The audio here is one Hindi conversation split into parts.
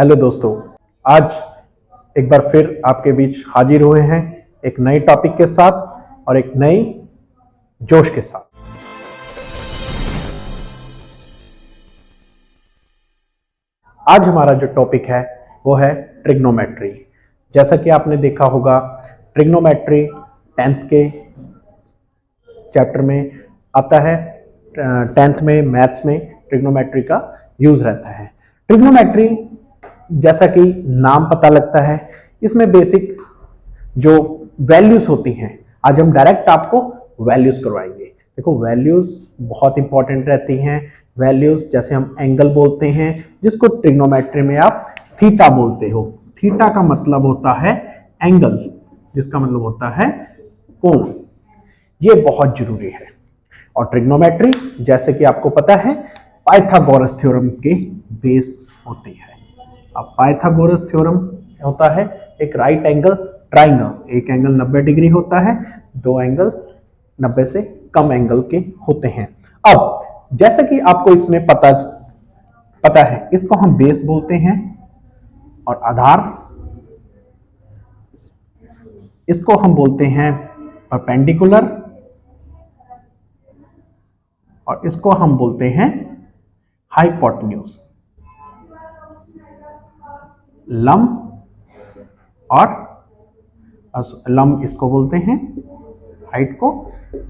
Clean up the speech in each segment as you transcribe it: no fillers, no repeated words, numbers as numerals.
हेलो दोस्तों, आज एक बार फिर आपके बीच हाजिर हुए हैं एक नए टॉपिक के साथ और एक नई जोश के साथ। आज हमारा जो टॉपिक है वो है ट्रिग्नोमेट्री। जैसा कि आपने देखा होगा, ट्रिग्नोमेट्री 10th के चैप्टर में आता है। 10th में मैथ्स में ट्रिग्नोमेट्री का यूज रहता है। ट्रिग्नोमेट्री जैसा कि नाम पता लगता है, इसमें बेसिक जो वैल्यूज होती हैं, आज हम डायरेक्ट आपको वैल्यूज करवाएंगे। देखो, वैल्यूज बहुत इंपॉर्टेंट रहती हैं। वैल्यूज जैसे हम एंगल बोलते हैं, जिसको ट्रिग्नोमेट्री में आप थीटा बोलते हो। थीटा का मतलब होता है एंगल, जिसका मतलब होता है कोण। ये बहुत जरूरी है। और ट्रिग्नोमेट्री जैसे कि आपको पता है पाइथागोरस थ्योरम के बेस होती है। अब पाइथागोरस थ्योरम होता है एक राइट एंगल ट्राइंगल। एक एंगल 90 डिग्री होता है, दो एंगल 90 से कम एंगल के होते हैं। अब जैसा कि आपको इसमें पता है, इसको हम बेस बोलते हैं और आधार इसको हम बोलते हैं परपेंडिकुलर और इसको हम बोलते हैं हाइपोटेन्यूज। लंब और लंब इसको बोलते हैं हाइट को,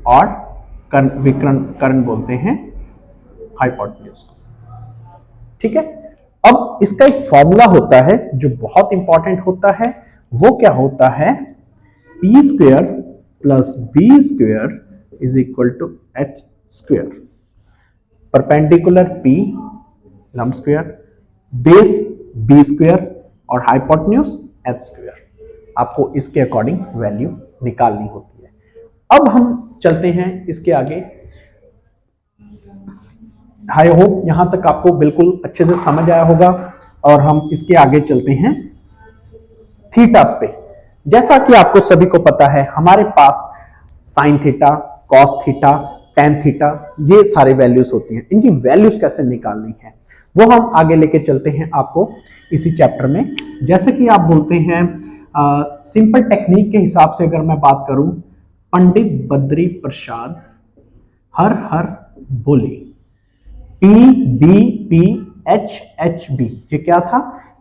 और कर्ण बोलते हैं हाइपोटेन्यूज को। ठीक है। अब इसका एक फॉर्मूला होता है जो बहुत इंपॉर्टेंट होता है। वो क्या होता है? P square plus B square is equal to H square. Perpendicular P लंब स्क्वेयर, बेस बी स्क्वेयर और हाइपोटेन्यूज एच स्क्वेयर। आपको इसके अकॉर्डिंग वैल्यू निकालनी होती है। अब हम चलते हैं इसके आगे। आई होप यहां तक आपको बिल्कुल अच्छे से समझ आया होगा, और हम इसके आगे चलते हैं थीटास पे। जैसा कि आपको सभी को पता है, हमारे पास sine theta, cos theta, tan theta, ये सारे वैल्यूज होती हैं। इनकी वैल्यूज कैसे निकालनी है वो हम आगे लेके चलते हैं आपको इसी चैप्टर में। जैसे कि आप बोलते हैं, सिंपल टेक्निक के हिसाब से अगर मैं बात करूं, पंडित बद्री प्रसाद हर हर बोले, P B P H H B. ये क्या था?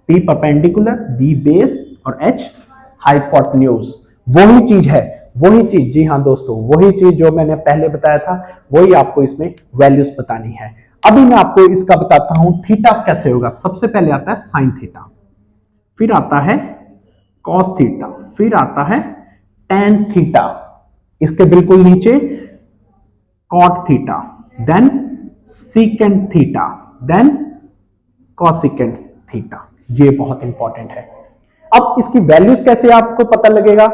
पी परपेंडिकुलर, बी बेस और एच हाइपोटेन्यूज। वही चीज है, वही चीज। जी हाँ दोस्तों, वही चीज जो मैंने पहले बताया था, वही आपको इसमें वैल्यूज बतानी है। अभी मैं आपको इसका बताता हूं थीटा कैसे होगा। सबसे पहले आता है साइन थीटा, फिर आता है कॉस थीटा, फिर आता है टेन थीटा, इसके बिल्कुल नीचे cot theta, then secant theta, then cosecant theta. ये बहुत इंपॉर्टेंट है। अब इसकी वैल्यूज कैसे आपको पता लगेगा,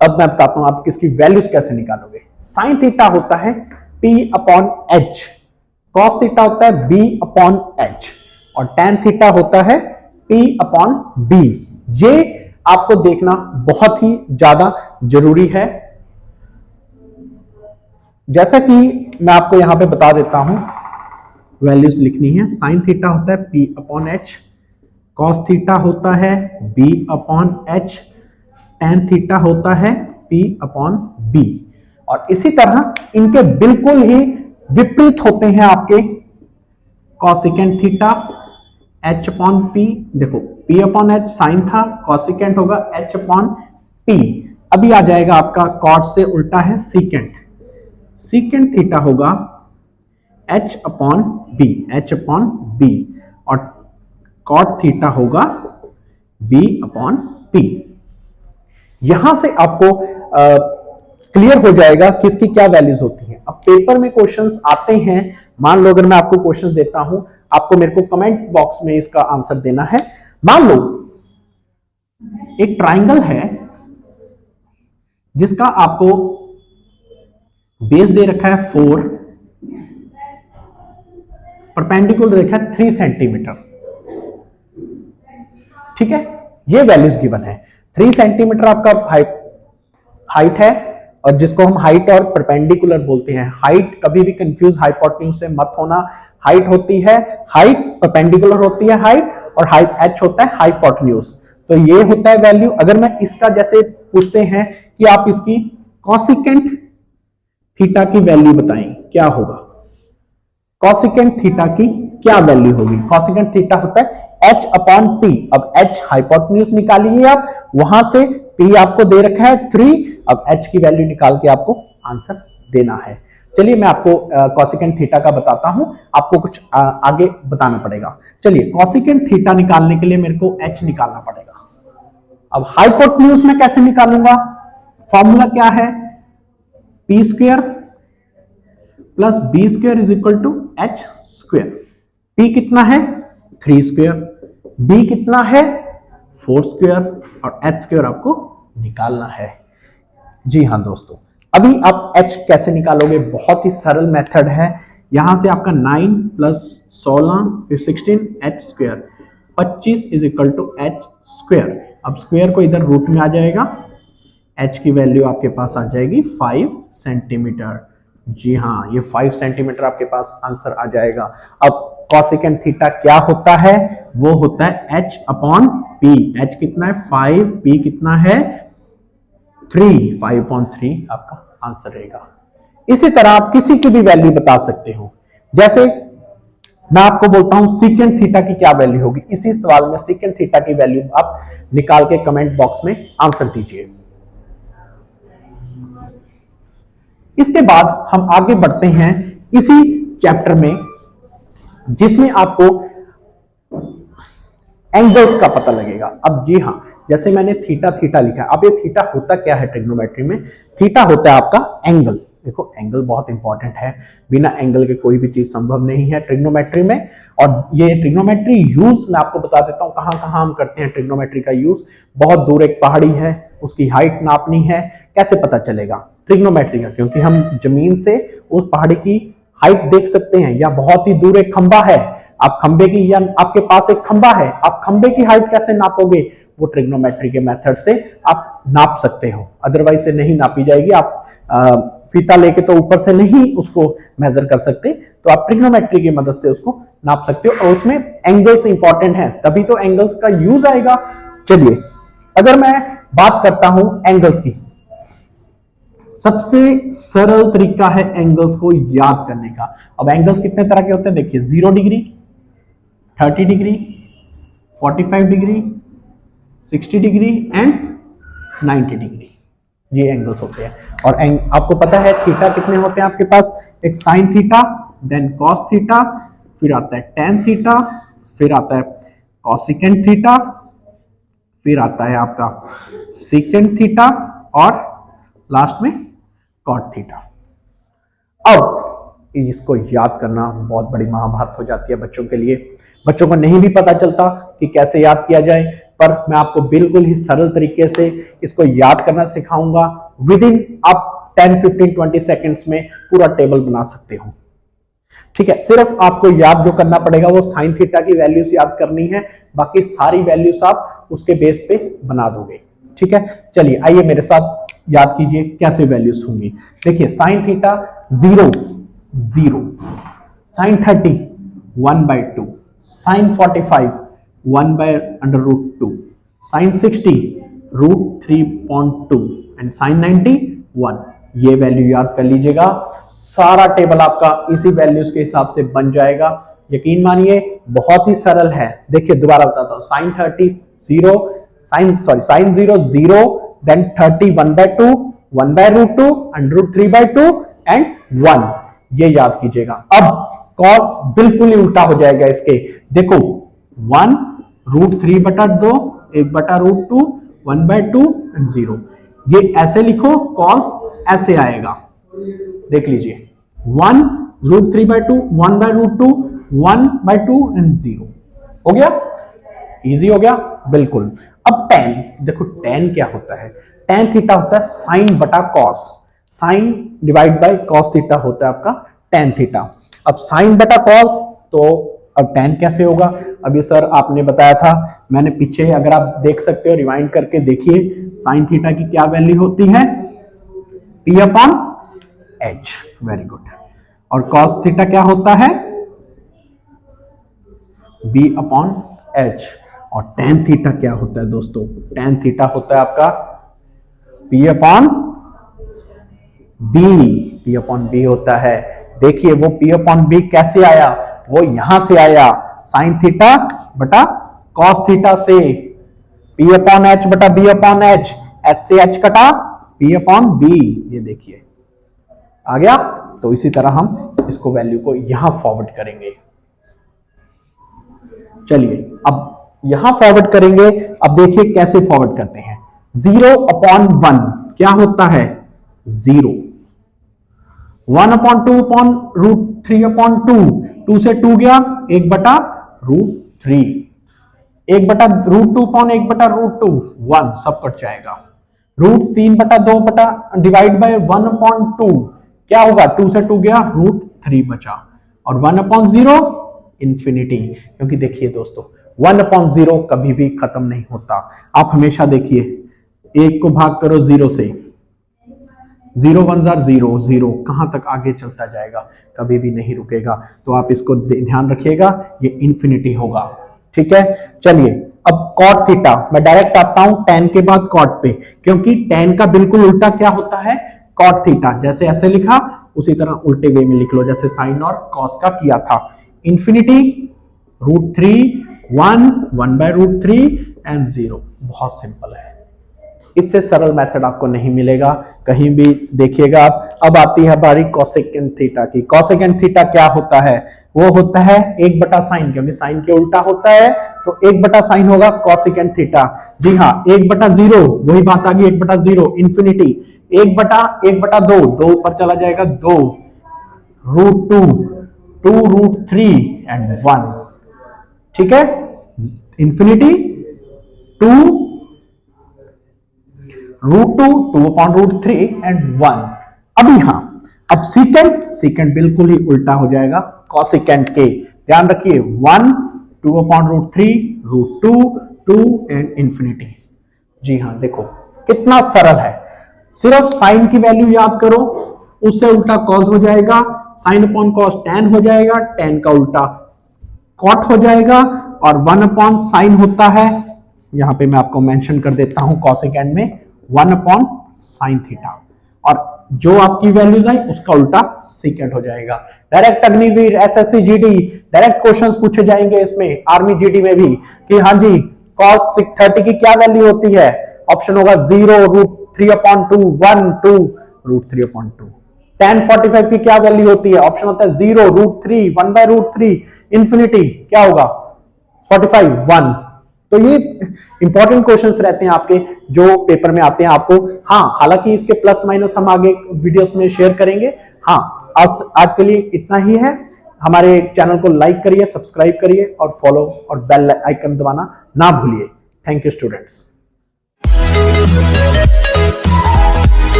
अब मैं बताता हूं आप इसकी वैल्यूज कैसे निकालोगे। साइन थीटा होता है P upon H, cos theta होता है B अपॉन एच, और टेन थीटा होता है P अपॉन B। ये आपको देखना बहुत ही ज्यादा जरूरी है। जैसा कि मैं आपको यहां पे बता देता हूं, वैल्यूज लिखनी है। साइन थीटा होता है P upon H, cos theta होता है B upon H, tan theta होता है P अपॉन B, और इसी तरह इनके बिल्कुल ही विपरीत होते हैं आपके cosecant theta H upon P। देखो, P अपॉन H साइन था, कॉसिकेंट होगा H अपॉन P। अभी आ जाएगा आपका कॉट से उल्टा है सीकेंट, सीकेंट थीटा होगा H upon B, H upon B, और कॉट थीटा होगा B अपॉन P। यहां से आपको क्लियर हो जाएगा कि इसकी क्या वैल्यूज होती हैं। अब पेपर में क्वेश्चंस आते हैं, मान लो अगर मैं आपको क्वेश्चंस देता हूं, आपको मेरे को कमेंट बॉक्स में इसका आंसर देना है। मान लो एक ट्राइंगल है जिसका आपको बेस दे रखा है 4, परपेंडिकुलर रेखा 3 सेंटीमीटर। ठीक है, ये वैल्यूज गिवन है। 3 सेंटीमीटर आपका हाइट है, और जिसको हम हाइट और परपेंडिकुलर बोलते हैं। हाइट कभी भी कंफ्यूज हाइपोटेन्यूज से मत होना। हाइट होती है, हाइट परपेंडिकुलर होती है हाइट, और h होता है हाइपोटेन्यूज। तो ये होता है वैल्यू। अगर मैं इसका जैसे पूछते हैं कि आप इसकी कॉसिकेंट थीटा की वैल्यू बताएं, क्या होगा? कॉसिकेंट थीटा की क्या वैल्यू होगी? कॉसिकेंट थीटा होता है h अपॉन p। अब h हाइपोटेन्यूज निकालिए आप, वहां से p आपको दे रखा है 3, अब h की वैल्यू निकाल के आपको आंसर देना है। चलिए मैं आपको कॉसिकेंट थीटा का बताता हूं, आपको कुछ आगे बताना पड़ेगा। चलिए कॉसिकेंट थीटा निकालने के लिए मेरे को h निकालना पड़ेगा। अब हाइपोटेन्यूज में कैसे निकालूंगा? फॉर्मूला क्या है? p square plus B square is equal to H square. p कितना है? 3 स्क्वायर, b कितना है? 4 स्क्वायर, और h स्क्वायर आपको निकालना है। जी हाँ दोस्तों, अभी आप h कैसे निकालोगे? बहुत ही सरल मेथड है। यहां से आपका 9 प्लस 16 फिर 16 h square 25 is equal to H square. अब स्क्वायर को इधर रूट में आ जाएगा, h की वैल्यू आपके पास आ जाएगी 5 सेंटीमीटर। जी हाँ, ये 5 सेंटीमीटर आपके पास आंसर आ जाएगा। अब कॉसिकेंट थीटा क्या होता है? वो होता है h अपॉन p। h कितना है? 5, p कितना है? 3, 5/3 आपका आंसर रहेगा। इसी तरह आप किसी की भी वैल्यू बता सकते हो। जैसे मैं आपको बोलता हूं सीकेंट थीटा की क्या वैल्यू होगी, इसी सवाल में सीकेंट थीटा की वैल्यू आप निकाल के कमेंट बॉक्स में आंसर दीजिए। इसके बाद हम आगे बढ़ते हैं इसी चैप्टर में, जिसमें आपको एंगल्स का पता लगेगा। अब जी हाँ, जैसे मैंने थीटा थीटा लिखा है, अब ये थीटा होता क्या है ट्रिग्नोमेट्री में? थीटा होता है आपका एंगल। देखो एंगल बहुत इंपॉर्टेंट है, बिना एंगल के कोई भी चीज संभव नहीं है ट्रिग्नोमेट्री में। और ये ट्रिग्नोमेट्री यूज मैं आपको बता देता हूं कहां कहां हम करते हैं ट्रिग्नोमेट्री का यूज। बहुत दूर एक पहाड़ी है, उसकी हाइट नापनी है, कैसे पता चलेगा ट्रिग्नोमेट्री का? क्योंकि हम जमीन से उस पहाड़ी की हाइट देख सकते हैं। या बहुत ही दूर एक खंबा है, आप खंबे की, या आपके पास एक खंबा है, आप खंबे की हाइट कैसे नापोगे? वो ट्रिग्नोमेट्री के मेथड से आप नाप सकते हो, अदरवाइज से नहीं नापी जाएगी। आप फीता लेके तो ऊपर से नहीं उसको मेजर कर सकते, तो आप ट्रिग्नोमेट्री की मदद से उसको नाप सकते हो। और उसमें एंगल्स इंपॉर्टेंट हैं, तभी तो एंगल्स का यूज आएगा। चलिए अगर मैं बात करता हूं एंगल्स की, सबसे सरल तरीका है एंगल्स को याद करने का। अब एंगल्स कितने तरह के होते हैं देखिए, 0 degree, 30 degree, 45 degree, 60 degree and 90 degree, ये एंगल्स होते हैं। और आपको पता है थीटा कितने होते हैं आपके पास? एक sine theta, then cos theta, फिर आता है टेन थीटा, फिर आता है कॉसिकेंट थीटा, फिर आता है आपका सीकेंट थीटा, और लास्ट में कॉट थीटा। अब इसको याद करना बहुत बड़ी महाभारत हो जाती है बच्चों के लिए। बच्चों को नहीं भी पता चलता कि कैसे याद किया जाए, पर मैं आपको बिल्कुल ही सरल तरीके से इसको याद करना सिखाऊंगा। विद इन आप 10, 15, 20 सेकेंड्स में पूरा टेबल बना सकते हो। ठीक है, सिर्फ आपको याद जो करना पड़ेगा वो साइन थीटा की वैल्यूज याद करनी है, बाकी सारी वैल्यूज आप उसके बेस पे बना दोगे। ठीक है, चलिए आइए मेरे साथ याद कीजिए कैसे वैल्यूज होंगी। देखिए sine theta 0, 0, sine 30 1/2, sine 45 1/√2, sine 60 √3.2 and sine 90 1। ये वैल्यू याद कर लीजिएगा, सारा टेबल आपका इसी वैल्यूज के हिसाब से बन जाएगा। यकीन मानिए बहुत ही सरल है। देखिए दोबारा बताता हूं, sine 30 0, sine 0 0, then 30 1/2, 1/√2 and √3/2 and 1, ये याद कीजिएगा। अब कॉस बिल्कुल ही उल्टा हो जाएगा इसके। देखो 1 √3/2, 1/√2, 1/2 एंड 0। ये ऐसे लिखो, कॉस ऐसे आएगा, देख लीजिए 1 √3/2, 1/√2, 1/2 एंड 0। हो गया, इजी हो गया बिल्कुल। अब tan, देखो tan क्या होता है? tan थीटा होता है साइन बटा cos, sine divide by cos theta होता है आपका tan थीटा। अब साइन बटा कॉस, तो अब tan कैसे होगा? अभी सर आपने बताया था, मैंने पीछे, अगर आप देख सकते हो रिवाइंड करके देखिए, साइन थीटा की क्या वैल्यू होती है? P upon H, very good. और कॉस थीटा क्या होता है? B upon H. और टेन थीटा क्या होता है दोस्तों? टेन थीटा होता है आपका P upon B. P upon B होता है। देखिए वो P अपॉन बी कैसे आया? वो यहां से आया, साइन थीटा बटा कॉस थीटा से। P अपॉन एच बटा बी अपॉन एच, एच से एच कटा, P अपॉन बी। ये देखिए आ गया। तो इसी तरह हम इसको वैल्यू को यहां फॉरवर्ड करेंगे। चलिए अब यहां फॉरवर्ड करेंगे। अब देखिए कैसे फॉरवर्ड करते हैं। 0 अपॉन 1 क्या होता है? 0। 1 अपॉन 2 अपॉन रूट 3 अपॉन 2, 2 से 2 गया, 1 बटा रूट 3, 1 बटा रूट 2 अपॉन 1 बटा रूट 2, 1 सब कट जाएगा। रूट 3 बटा 2 बटा डिवाइड बाय 1 अपॉन 2 क्या होगा? 2 से 2 गया, रूट 3 बचा। और 1 अपॉन 0 इंफिनिटी। क्योंकि देखिए दोस्तों 1 अपॉन 0 कभी भी खत्म नहीं होता। आप हमेशा देखिए 1 को भाग करो 0 से, 0 1 जार 0, 0 कहां तक आगे चलता जाएगा, कभी भी नहीं रुकेगा। तो आप इसको ध्यान रखिएगा, ये इंफिनिटी होगा। ठीक है, चलिए अब कॉट थीटा, मैं डायरेक्ट आता हूं tan के बाद कॉट पे, क्योंकि tan का बिल्कुल उल्टा क्या होता है? Cot theta. जैसे ऐसे लिखा उसी तरह उल्टे वे में लिख लो, जैसे साइन और कॉस का किया था। Infinity, root 3, 1, 1 by root 3 and 0। बहुत सिंपल है, इससे सरल मेथड आपको नहीं मिलेगा कहीं भी। देखिएगा आप। अब आती है बारी कोसेकेंट थीटा की। कोसेकेंट थीटा क्या होता है? वो होता है 1 बटा साइन, क्योंकि साइन के उल्टा होता है तो 1 बटा साइन होगा कोसेकेंट थीटा। जी हाँ, 1 बटा 0, वही बात आ गई, 1 बटा 0 इंफिनिटी। 1 बटा 2, 2 ऊपर चला जाएगा, 2 रूट 2, 2 रूट 3 एंड 1। ठीक है, infinity 2 root 2, 2 upon root 3 and 1। अब यहां अब सीकेंट बिल्कुल ही उल्टा हो जाएगा कॉसिकेंट के। ध्यान रखिए 1, 2 upon root 3, root 2, 2 and infinity. जी हां, देखो कितना सरल है। सिर्फ साइन की वैल्यू याद करो, उससे उल्टा कॉस हो जाएगा, साइन अपॉन कॉस टैन हो जाएगा, टैन का उल्टा कॉट हो जाएगा, और 1 अपॉन साइन होता है, यहां पे मैं आपको मेंशन कर देता हूं कॉसेकेंट में 1 अपॉन साइन थीटा, और जो आपकी वैल्यूज आई उसका उल्टा सीकेंट हो जाएगा। Direct Agniveer, SSC GD direct questions पूछे जाएंगे इसमें, आर्मी जीडी में भी, कि हाँ जी cos 30 की क्या वैल्यू होती है? ऑप्शन होगा 0, root 3 upon 2, 1, 2 root 3 upon 2। tan 45 की क्या वैल्यू होती है? ऑप्शन होता है 0, रूट 3, 1 बाय रूट 3, इंफिनिटी क्या होगा? 45, 1। तो ये इंपॉर्टेंट क्वेश्चंस रहते हैं आपके, जो पेपर में आते हैं आपको। हाँ, हालांकि इसके प्लस माइनस हम आगे वीडियोस में शेयर करेंगे। हाँ, आज के लिए इतना ही है। हमारे चैनल को लाइक करिए, सब्सक्राइब करिए और फॉलो और बेल आइकन दबाना ना भूलिए। Thank you students.